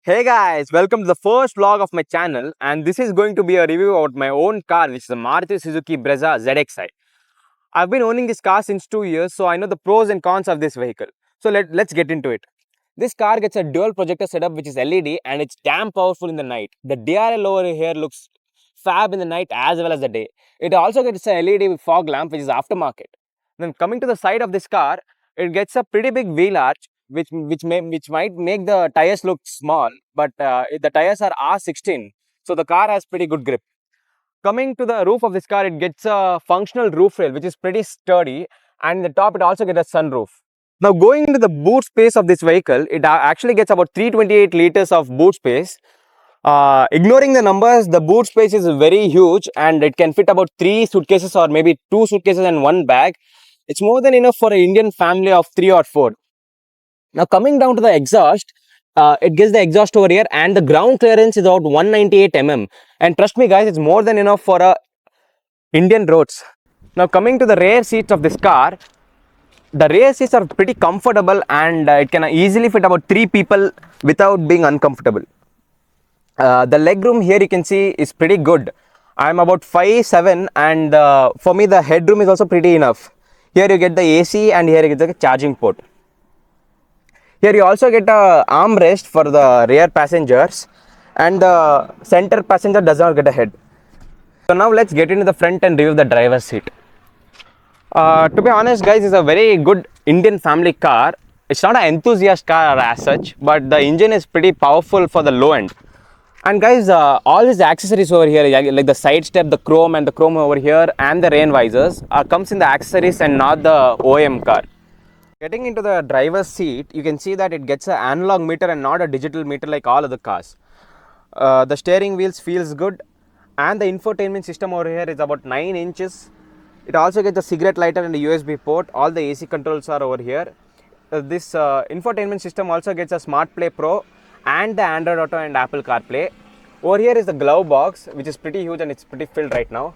Hey guys, welcome to the first vlog of my channel, and this is going to be a review about my own car, which is the Maruti Suzuki Brezza ZXi. I've been owning this car since 2 years, so I know the pros and cons of this vehicle. So let's get into it. This car gets a dual projector setup which is LED and it's damn powerful in the night. The DRL over here looks fab in the night as well as the day. It also gets a LED fog lamp which is aftermarket. Then coming to the side of this car, it gets a pretty big wheel arch which might make the tires look small, but the tires are R16, so the car has pretty good grip. Coming to the roof of this car, it gets a functional roof rail which is pretty sturdy, and in the top it also gets a sunroof. Now going into the boot space of this vehicle, it actually gets about 328 liters of boot space. Ignoring the numbers, the boot space is very huge and it can fit about 3 suitcases or maybe 2 suitcases and 1 bag. It's more than enough for an Indian family of 3 or 4. Now coming down to the exhaust, it gets the exhaust over here and the ground clearance is about 198 mm. And trust me guys, it's more than enough for Indian roads. Now coming to the rear seats of this car, the rear seats are pretty comfortable and it can easily fit about 3 people without being uncomfortable. The leg room here you can see is pretty good. I am about 5'7" and for me the headroom is also pretty enough. Here you get the AC and here you get the charging port. Here you also get a armrest for the rear passengers and the center passenger does not get a head. So now let's get into the front and review the driver's seat. To be honest guys, it's a very good Indian family car. It's not an enthusiast car as such, but the engine is pretty powerful for the low end. And guys, all these accessories over here, like the side step, the chrome and the chrome over here and the rain visors comes in the accessories and not the OEM car. Getting into the driver's seat, you can see that it gets an analog meter and not a digital meter like all other cars. The steering wheels feels good and the infotainment system over here is about 9 inches. It also gets a cigarette lighter and a USB port. All the AC controls are over here. This infotainment system also gets a Smart Play Pro and the Android Auto and Apple CarPlay. Over here is the glove box, which is pretty huge and it's pretty filled right now.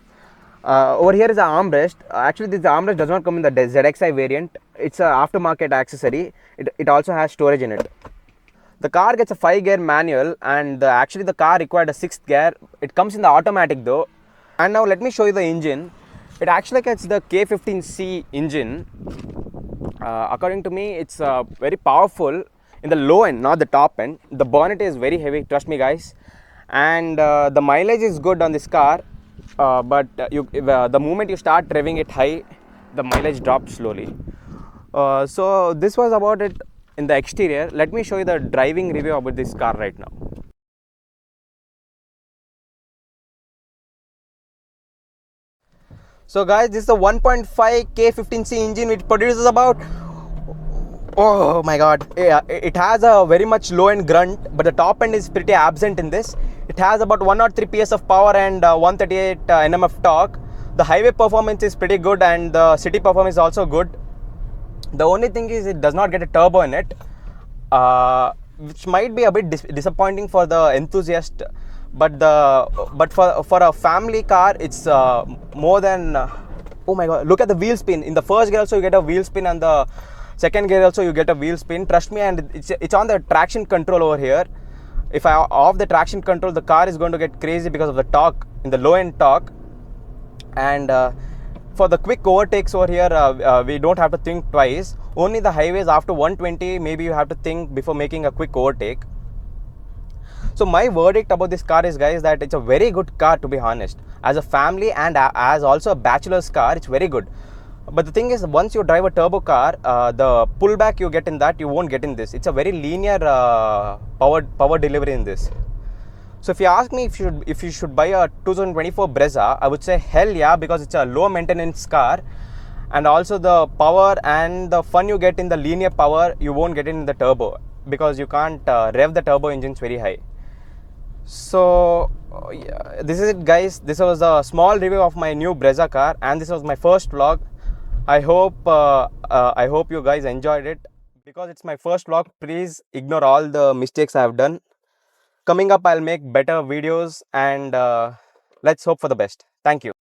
Over here is the armrest. Actually, this armrest does not come in the ZXi variant. It's an aftermarket accessory. It also has storage in it. The car gets a 5-gear manual and actually the car required a 6th gear. It comes in the automatic though. And now let me show you the engine. It actually gets the K15C engine. According to me, it's very powerful in the low end, not the top end. The bonnet is very heavy, trust me guys. And the mileage is good on this car. But the moment you start driving it high, the mileage drops slowly. So this was about it in the exterior. Let me show you the driving review about this car right now. So guys, this is a 1.5 K15C engine which produces about, oh my god, yeah, it has a very much low end grunt, but the top end is pretty absent in this. It has about 103 PS of power and 138 Nm of torque. The highway performance is pretty good and the city performance is also good. The only thing is it does not get a turbo in it, which might be a bit disappointing for the enthusiast. But for a family car, it's more than. Oh my god! Look at the wheel spin. In the first gear also you get a wheel spin, and the second gear also you get a wheel spin. Trust me, and it's on the traction control over here. If I off the traction control, the car is going to get crazy because of the torque in the low end torque. And for the quick overtakes over here, we don't have to think twice. Only the highways after 120, maybe you have to think before making a quick overtake. So my verdict about this car is, guys, that it's a very good car, to be honest. As a family and as also a bachelor's car, it's very good. But the thing is, once you drive a turbo car, the pullback you get in that, you won't get in this. It's a very linear power delivery in this. So if you ask me if you should buy a 2024 Brezza, I would say hell yeah, because it's a low maintenance car. And also the power and the fun you get in the linear power, you won't get in the turbo, because you can't rev the turbo engines very high. So yeah, this is it guys. This was a small review of my new Brezza car and this was my first vlog. I hope you guys enjoyed it. Because it's my first vlog, please ignore all the mistakes I have done. Coming up, I'll make better videos and let's hope for the best. Thank you.